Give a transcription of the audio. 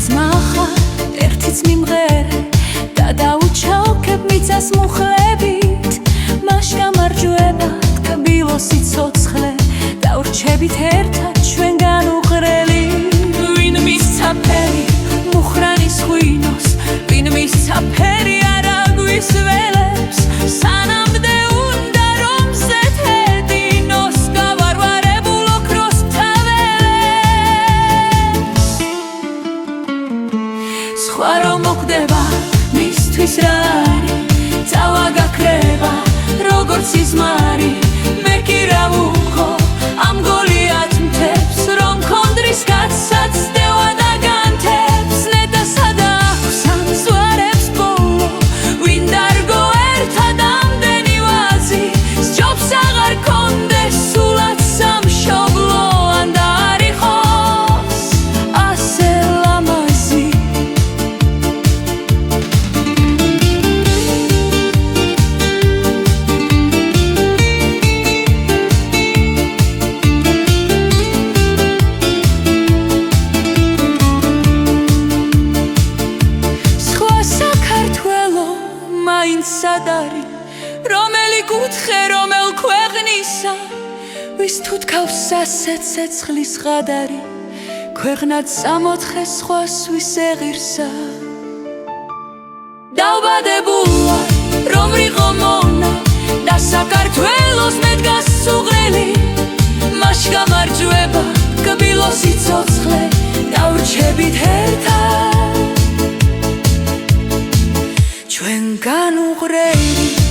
ძმახა ერთიც მიმღერე და დაუჩავკებ მიწას მუხლებით მას გამარჯვება თკბილო სიცოცხლე დავრჩებით ერთად ჩვენგან უყრელი ვინ მისცა ფერი მუხრანის ღვინოს ვინ მისცა ფერი არა გვისველებს სანამდე უნდა რომ ზეთედინოს გავარვარებულ ოქროს თაველებს სხვა რომ მოხდება მისთვის რა არის ძალა გაქრება როგორც იზმარი მე კი რა ვუხო ამ გოლიათ მთებს რომ კონდრის კაცსაც დევა დაგანთებს ნეტასა და სამზვარებს ბოლო ვინ დარგო ერთად ამდენი ვაზი სჯობს აღარ კონდეს სულად სამშობლო ან დაარიხოს ასე ლამაზი სად არის რომელი კუთხე რომელ ქვეყნისა ვის თუ თქავს ასე ცეცხლის ღადარი ქვეყნად სამოთხე სხვას ვის ეღირსა დავბადებულა რომ რიყო მონა და საქართველოს მედგას სუღრელი მას გამარჯვება თკბილო სიცოცხლე დავრჩებით ერთად ჩვენგან უყრელი